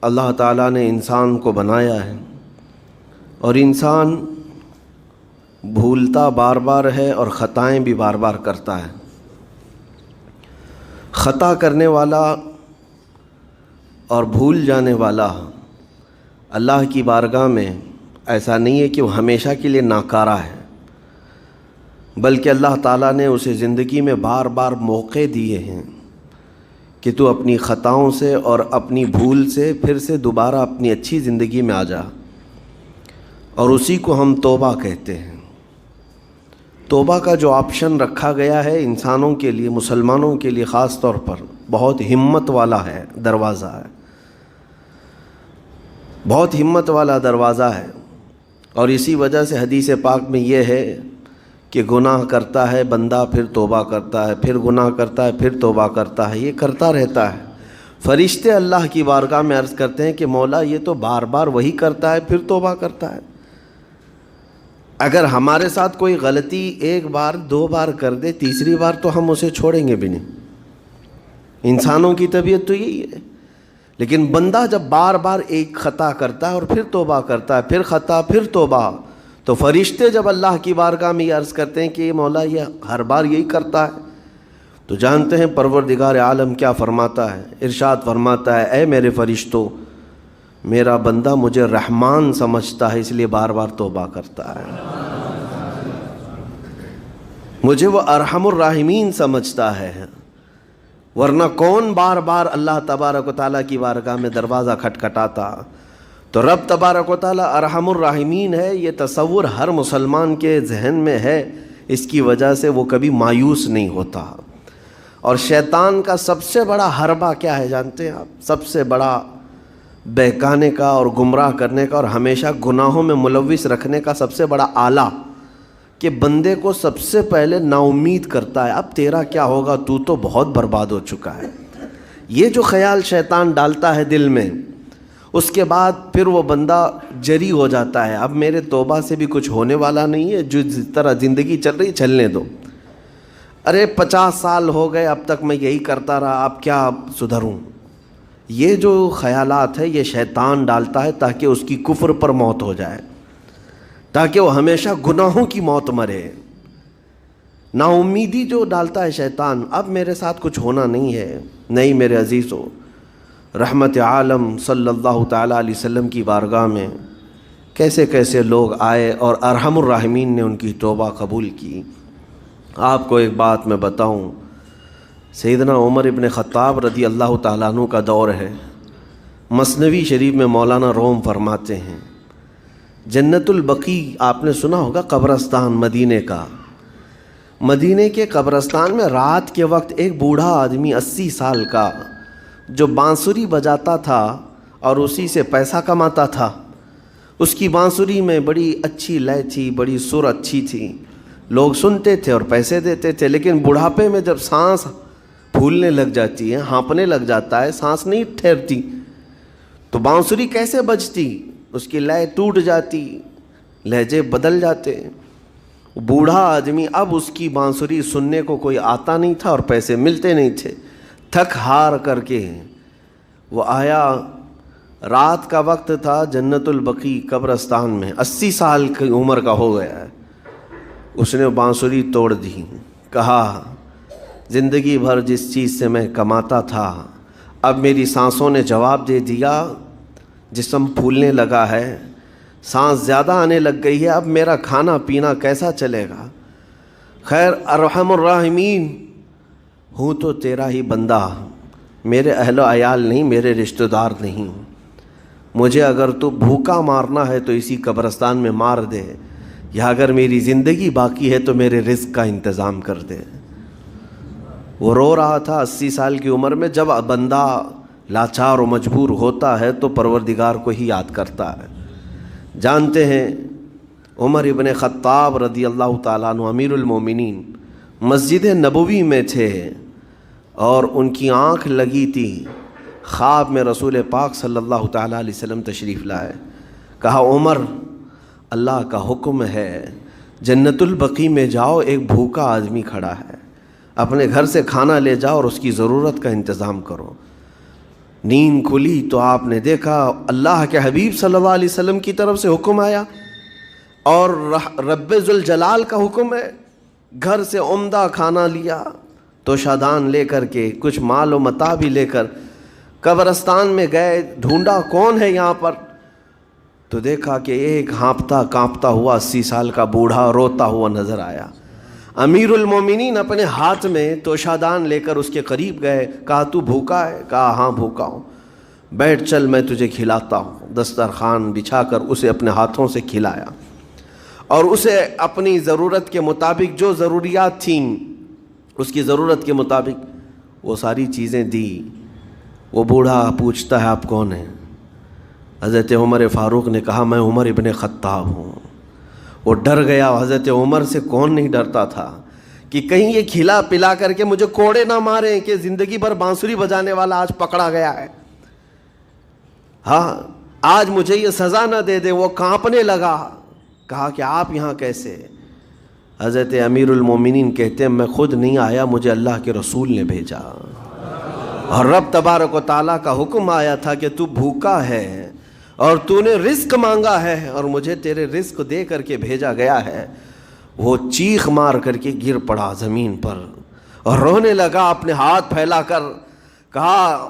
اللہ تعالیٰ نے انسان کو بنایا ہے اور انسان بھولتا بار بار ہے اور خطائیں بھی بار بار کرتا ہے۔ خطا کرنے والا اور بھول جانے والا اللہ کی بارگاہ میں ایسا نہیں ہے کہ وہ ہمیشہ کے لیے ناکارہ ہے، بلکہ اللہ تعالیٰ نے اسے زندگی میں بار بار موقع دیے ہیں کہ تو اپنی خطاؤں سے اور اپنی بھول سے پھر سے دوبارہ اپنی اچھی زندگی میں آ جا، اور اسی کو ہم توبہ کہتے ہیں۔ توبہ کا جو آپشن رکھا گیا ہے انسانوں کے لیے، مسلمانوں کے لیے خاص طور پر، بہت ہمت والا ہے دروازہ ہے، بہت ہمت والا دروازہ ہے۔ اور اسی وجہ سے حدیث پاک میں یہ ہے کہ گناہ کرتا ہے بندہ، پھر توبہ کرتا ہے، پھر گناہ کرتا ہے، پھر توبہ کرتا ہے، یہ کرتا رہتا ہے۔ فرشتے اللہ کی بارگاہ میں عرض کرتے ہیں کہ مولا یہ تو بار بار وہی کرتا ہے، پھر توبہ کرتا ہے۔ اگر ہمارے ساتھ کوئی غلطی ایک بار دو بار کر دے، تیسری بار تو ہم اسے چھوڑیں گے بھی نہیں۔ انسانوں کی طبیعت تو یہی ہے، لیکن بندہ جب بار بار ایک خطا کرتا ہے اور پھر توبہ کرتا ہے، پھر خطا پھر توبہ، تو فرشتے جب اللہ کی بارگاہ میں یہ عرض کرتے ہیں کہ مولا یہ ہر بار یہی کرتا ہے، تو جانتے ہیں پروردگار عالم کیا فرماتا ہے؟ ارشاد فرماتا ہے، اے میرے فرشتوں، میرا بندہ مجھے رحمان سمجھتا ہے، اس لیے بار بار توبہ کرتا ہے، مجھے وہ ارحم الراحمین سمجھتا ہے، ورنہ کون بار بار اللہ تبارک و تعالیٰ کی بارگاہ میں دروازہ کھٹکھٹاتا؟ تو رب تبارک و تعالیٰ ارحم الراحمین ہے، یہ تصور ہر مسلمان کے ذہن میں ہے، اس کی وجہ سے وہ کبھی مایوس نہیں ہوتا۔ اور شیطان کا سب سے بڑا حربہ کیا ہے جانتے ہیں آپ؟ سب سے بڑا بہکانے کا اور گمراہ کرنے کا اور ہمیشہ گناہوں میں ملوث رکھنے کا سب سے بڑا آلہ، کہ بندے کو سب سے پہلے نا امید کرتا ہے، اب تیرا کیا ہوگا، تو تو بہت برباد ہو چکا ہے۔ یہ جو خیال شیطان ڈالتا ہے دل میں، اس کے بعد پھر وہ بندہ جری ہو جاتا ہے، اب میرے توبہ سے بھی کچھ ہونے والا نہیں ہے، جو جس طرح زندگی چل رہی چلنے دو، ارے 50 سال ہو گئے اب تک میں یہی کرتا رہا، اب کیا سدھروں۔ یہ جو خیالات ہے یہ شیطان ڈالتا ہے تاکہ اس کی کفر پر موت ہو جائے، تاکہ وہ ہمیشہ گناہوں کی موت مرے۔ نا امیدی جو ڈالتا ہے شیطان، اب میرے ساتھ کچھ ہونا نہیں ہے۔ نہیں میرے عزیزو، رحمت عالم صلی اللہ تعالیٰ علیہ وسلم کی بارگاہ میں کیسے کیسے لوگ آئے اور ارحم الراحمین نے ان کی توبہ قبول کی۔ آپ کو ایک بات میں بتاؤں، سیدنا عمر ابن خطاب رضی اللہ تعالیٰ عنہ کا دور ہے۔ مثنوی شریف میں مولانا روم فرماتے ہیں، جنت البقیع آپ نے سنا ہوگا، قبرستان مدینے کا، مدینے کے قبرستان میں رات کے وقت ایک بوڑھا آدمی 80 سال کا جو بانسری بجاتا تھا اور اسی سے پیسہ کماتا تھا، اس کی بانسری میں بڑی اچھی لے تھی، بڑی سر اچھی تھی، لوگ سنتے تھے اور پیسے دیتے تھے، لیکن بڑھاپے میں جب سانس پھولنے لگ جاتی ہے، ہانپنے لگ جاتا ہے، سانس نہیں ٹھہرتی، تو بانسری کیسے بجتی؟ اس کی لے ٹوٹ جاتی، لہجے بدل جاتے۔ بوڑھا آدمی، اب اس کی بانسری سننے کو کوئی آتا نہیں تھا اور پیسے ملتے نہیں تھے، تھک ہار کر کے وہ آیا، رات کا وقت تھا، جنت البقیع قبرستان میں، 80 سال کی عمر کا ہو گیا ہے، اس نے بانسری توڑ دی، کہا زندگی بھر جس چیز سے میں کماتا تھا اب میری سانسوں نے جواب دے دیا، جسم پھولنے لگا ہے، سانس زیادہ آنے لگ گئی ہے، اب میرا کھانا پینا کیسا چلے گا؟ خیر ارحم الراحمین، ہوں تو تیرا ہی بندہ، میرے اہل و عیال نہیں، میرے رشتہ دار نہیں، مجھے اگر تو بھوکا مارنا ہے تو اسی قبرستان میں مار دے، یا اگر میری زندگی باقی ہے تو میرے رزق کا انتظام کر دے۔ وہ رو رہا تھا 80 سال کی عمر میں۔ جب بندہ لاچار و مجبور ہوتا ہے تو پروردگار کو ہی یاد کرتا ہے۔ جانتے ہیں عمر ابن خطاب رضی اللہ تعالیٰ عنہ امیر المومنین مسجد نبوی میں تھے اور ان کی آنکھ لگی تھی، خواب میں رسول پاک صلی اللہ تعالیٰ علیہ وسلم تشریف لائے، کہا عمر اللہ کا حکم ہے جنت البقیع میں جاؤ، ایک بھوکا آدمی کھڑا ہے، اپنے گھر سے کھانا لے جاؤ اور اس کی ضرورت کا انتظام کرو۔ نیند کھلی تو آپ نے دیکھا اللہ کے حبیب صلی اللہ علیہ وسلم کی طرف سے حکم آیا اور رب ذوالجلال کا حکم ہے. گھر سے عمدہ کھانا لیا تو شادان لے کر کے کچھ مال و متاع بھی لے کر قبرستان میں گئے. ڈھونڈا کون ہے یہاں پر, تو دیکھا کہ ایک ہانپتا کانپتا ہوا 80 سال کا بوڑھا روتا ہوا نظر آیا. امیر المومنین اپنے ہاتھ میں توشادان لے کر اس کے قریب گئے. کہا تو بھوکا ہے؟ کہا ہاں بھوکا ہوں. بیٹھ چل میں تجھے کھلاتا ہوں. دسترخوان بچھا کر اسے اپنے ہاتھوں سے کھلایا اور اسے اپنی ضرورت کے مطابق جو ضروریات تھیں اس کی ضرورت کے مطابق وہ ساری چیزیں دی. وہ بوڑھا پوچھتا ہے آپ کون ہیں؟ حضرت عمر فاروق نے کہا میں عمر ابن خطاب ہوں. وہ ڈر گیا. حضرت عمر سے کون نہیں ڈرتا تھا کہ کہیں یہ کھلا پلا کر کے مجھے کوڑے نہ ماریں کہ زندگی بھر بانسری بجانے والا آج پکڑا گیا ہے, ہاں آج مجھے یہ سزا نہ دے دے. وہ کانپنے لگا. کہا کہ آپ یہاں کیسے؟ حضرت امیر المومنین کہتے ہیں میں خود نہیں آیا, مجھے اللہ کے رسول نے بھیجا اور رب تبارک و تعالیٰ کا حکم آیا تھا کہ تو بھوکا ہے اور تو نے رزق مانگا ہے اور مجھے تیرے رزق دے کر کے بھیجا گیا ہے. وہ چیخ مار کر کے گر پڑا زمین پر اور رونے لگا اپنے ہاتھ پھیلا کر. کہا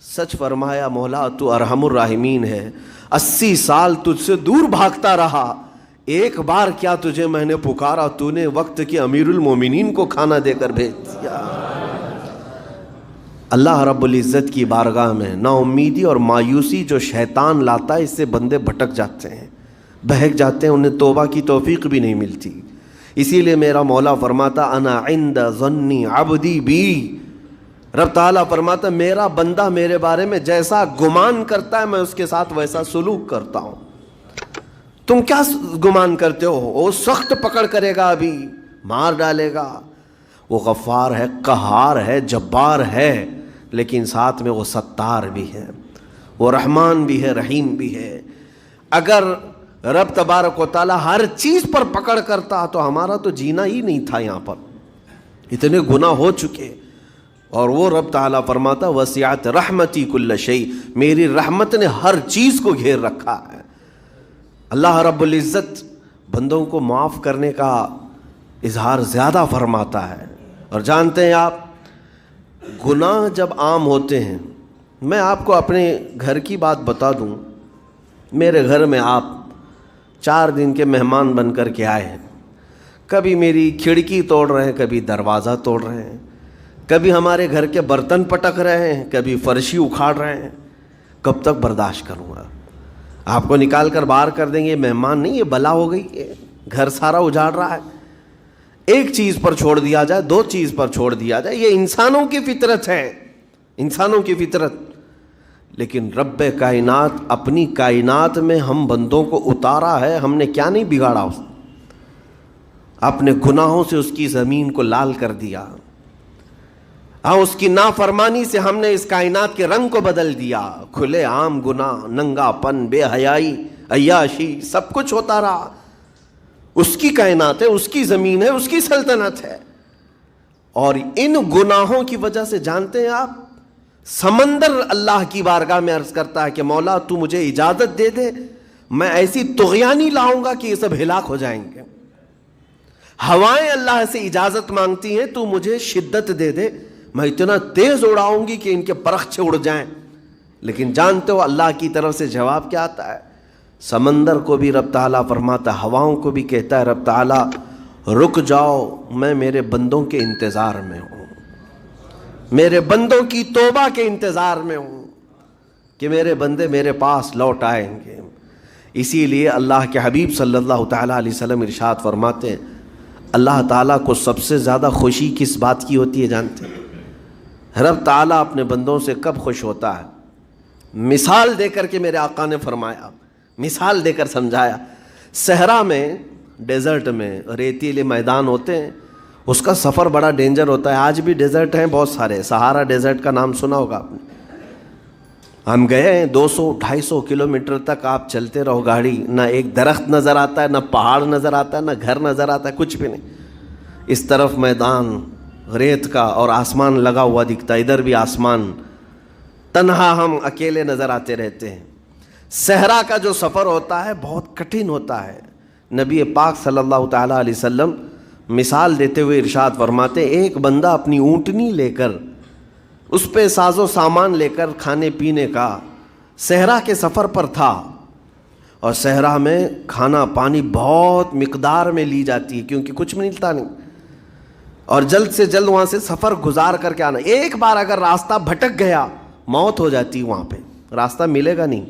سچ فرمایا مولا تو ارحم الراحمین ہے. 80 سال تجھ سے دور بھاگتا رہا, ایک بار کیا تجھے میں نے پکارا, تو نے وقت کے امیر المومنین کو کھانا دے کر بھیج دیا. اللہ رب العزت کی بارگاہ میں نا امیدی اور مایوسی جو شیطان لاتا ہے اس سے بندے بھٹک جاتے ہیں, بہک جاتے ہیں, انہیں توبہ کی توفیق بھی نہیں ملتی. اسی لیے میرا مولا فرماتا انا عند ظن عبدی بی. رب تعالیٰ فرماتا میرا بندہ میرے بارے میں جیسا گمان کرتا ہے میں اس کے ساتھ ویسا سلوک کرتا ہوں. تم کیا گمان کرتے ہو؟ وہ سخت پکڑ کرے گا, ابھی مار ڈالے گا. وہ غفار ہے, قہار ہے, جبار ہے, لیکن ساتھ میں وہ ستار بھی ہے, وہ رحمان بھی ہے, رحیم بھی ہے. اگر رب تبارک و تعالیٰ ہر چیز پر پکڑ کرتا تو ہمارا تو جینا ہی نہیں تھا. یہاں پر اتنے گناہ ہو چکے. اور وہ رب تعالیٰ فرماتا وسعت رحمتی کل شیء, میری رحمت نے ہر چیز کو گھیر رکھا ہے. اللہ رب العزت بندوں کو معاف کرنے کا اظہار زیادہ فرماتا ہے. اور جانتے ہیں آپ گناہ جب عام ہوتے ہیں, میں آپ کو اپنے گھر کی بات بتا دوں. میرے گھر میں آپ 4 دن کے مہمان بن کر کے آئے ہیں. کبھی میری کھڑکی توڑ رہے ہیں, کبھی دروازہ توڑ رہے ہیں, کبھی ہمارے گھر کے برتن پٹک رہے ہیں, کبھی فرشی اکھاڑ رہے ہیں. کب تک برداشت کروں گا؟ آپ کو نکال کر باہر کر دیں گے. مہمان نہیں, یہ بلا ہو گئی, یہ گھر سارا اجاڑ رہا ہے. ایک چیز پر چھوڑ دیا جائے, 2 چیز پر چھوڑ دیا جائے, یہ انسانوں کی فطرت ہے, انسانوں کی فطرت. لیکن رب کائنات اپنی کائنات میں ہم بندوں کو اتارا ہے, ہم نے کیا نہیں بگاڑا اس اپنے گناہوں سے اس کی زمین کو لال کر دیا. ہاں اس کی نافرمانی سے ہم نے اس کائنات کے رنگ کو بدل دیا. کھلے عام گناہ, ننگا پن, بے حیائی, عیاشی, سب کچھ ہوتا رہا. اس کی کائنات ہے, اس کی زمین ہے, اس کی سلطنت ہے. اور ان گناہوں کی وجہ سے جانتے ہیں آپ سمندر اللہ کی بارگاہ میں عرض کرتا ہے کہ مولا تو مجھے اجازت دے دے, میں ایسی طغیانی لاؤں گا کہ یہ سب ہلاک ہو جائیں گے. ہوائیں اللہ سے اجازت مانگتی ہیں تو مجھے شدت دے دے, میں اتنا تیز اڑاؤں گی کہ ان کے پرخچے اڑ جائیں. لیکن جانتے ہو اللہ کی طرف سے جواب کیا آتا ہے؟ سمندر کو بھی رب تعالیٰ فرماتا ہے, ہواؤں کو بھی کہتا ہے رب تعالیٰ رک جاؤ, میں میرے بندوں کے انتظار میں ہوں, میرے بندوں کی توبہ کے انتظار میں ہوں کہ میرے بندے میرے پاس لوٹ آئیں گے. اسی لیے اللہ کے حبیب صلی اللہ تعالیٰ علیہ وسلم ارشاد فرماتے ہیں اللہ تعالیٰ کو سب سے زیادہ خوشی کس بات کی ہوتی ہے جانتے ہیں؟ رب تعالیٰ اپنے بندوں سے کب خوش ہوتا ہے؟ مثال دے کر کے میرے آقا نے فرمایا, مثال دے کر سمجھایا. صحرا میں, ڈیزرٹ میں ریتیلے میدان ہوتے ہیں, اس کا سفر بڑا ڈینجر ہوتا ہے. آج بھی ڈیزرٹ ہیں بہت سارے, سہارا ڈیزرٹ کا نام سنا ہوگا آپ نے. ہم گئے ہیں 200-250 کلومیٹر تک آپ چلتے رہو گاڑی, نہ ایک درخت نظر آتا ہے, نہ پہاڑ نظر آتا ہے, نہ گھر نظر آتا ہے, کچھ بھی نہیں. اس طرف میدان ریت کا اور آسمان لگا ہوا دکھتا ہے, ادھر بھی آسمان. تنہا ہم اکیلے نظر آتے رہتے ہیں. صحرا کا جو سفر ہوتا ہے بہت کٹھن ہوتا ہے. نبی پاک صلی اللہ تعالیٰ علیہ وسلم مثال دیتے ہوئے ارشاد فرماتے ہیں ایک بندہ اپنی اونٹنی لے کر اس پہ ساز و سامان لے کر کھانے پینے کا صحرا کے سفر پر تھا، اور صحرا میں کھانا پانی بہت مقدار میں لی جاتی ہے کیونکہ کچھ ملتا نہیں، اور جلد سے جلد وہاں سے سفر گزار کر کے آنا. ایک بار اگر راستہ بھٹک گیا موت ہو جاتی، وہاں پہ راستہ ملے گا نہیں.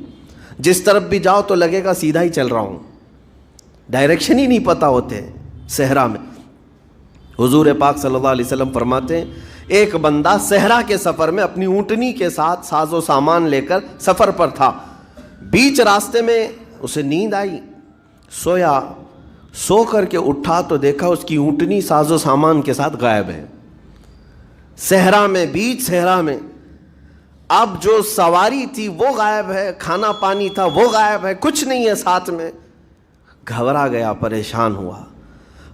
جس طرف بھی جاؤ تو لگے گا سیدھا ہی چل رہا ہوں، ڈائریکشن ہی نہیں پتہ ہوتے صحرا میں. حضور پاک صلی اللہ علیہ وسلم فرماتے ہیں ایک بندہ صحرا کے سفر میں اپنی اونٹنی کے ساتھ ساز و سامان لے کر سفر پر تھا. بیچ راستے میں اسے نیند آئی، سویا. سو کر کے اٹھا تو دیکھا اس کی اونٹنی ساز و سامان کے ساتھ غائب ہے. صحرا میں، بیچ صحرا میں. اب جو سواری تھی وہ غائب ہے، کھانا پانی تھا وہ غائب ہے، کچھ نہیں ہے ساتھ میں. گھبرا گیا، پریشان ہوا،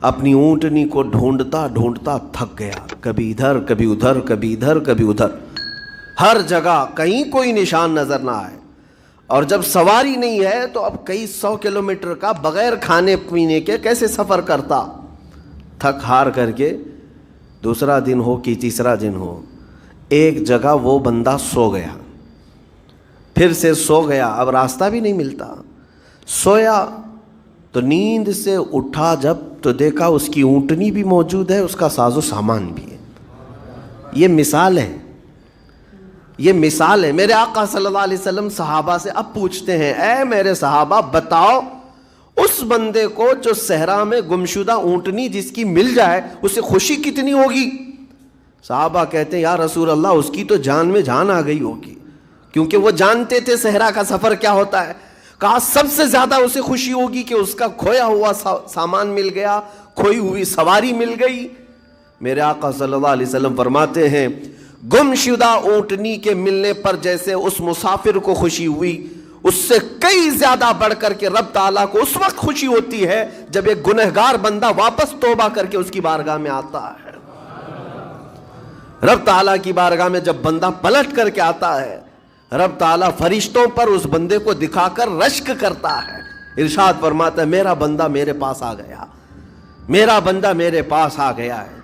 اپنی اونٹنی کو ڈھونڈتا ڈھونڈتا تھک گیا. کبھی ادھر کبھی ادھر، کبھی ادھر کبھی ادھر، ہر جگہ کہیں کوئی نشان نظر نہ آئے. اور جب سواری نہیں ہے تو اب کئی 100 کلومیٹر کا بغیر کھانے پینے کے کیسے سفر کرتا. تھک ہار کر کے دوسرا دن ہو کہ تیسرا دن ہو، ایک جگہ وہ بندہ سو گیا. پھر سے سو گیا، اب راستہ بھی نہیں ملتا. سویا تو نیند سے اٹھا جب تو دیکھا اس کی اونٹنی بھی موجود ہے، اس کا ساز و سامان بھی ہے. یہ مثال ہے، یہ مثال ہے. میرے آقا صلی اللہ علیہ وسلم صحابہ سے اب پوچھتے ہیں اے میرے صحابہ بتاؤ اس بندے کو جو صحرا میں گمشدہ اونٹنی جس کی مل جائے اسے خوشی کتنی ہوگی. صحابہ کہتے ہیں یا رسول اللہ اس کی تو جان میں جان آ گئی ہوگی، کیونکہ وہ جانتے تھے صحرا کا سفر کیا ہوتا ہے. کہا سب سے زیادہ اسے خوشی ہوگی کہ اس کا کھویا ہوا سامان مل گیا، کھوئی ہوئی سواری مل گئی. میرے آقا صلی اللہ علیہ وسلم فرماتے ہیں گمشدہ اونٹنی کے ملنے پر جیسے اس مسافر کو خوشی ہوئی، اس سے کئی زیادہ بڑھ کر کے رب تعالیٰ کو اس وقت خوشی ہوتی ہے جب ایک گنہگار بندہ واپس توبہ کر کے اس کی بارگاہ میں آتا ہے. رب تعالیٰ کی بارگاہ میں جب بندہ پلٹ کر کے آتا ہے، رب تعالیٰ فرشتوں پر اس بندے کو دکھا کر رشک کرتا ہے. ارشاد فرماتا ہے میرا بندہ میرے پاس آ گیا، میرا بندہ میرے پاس آ گیا ہے.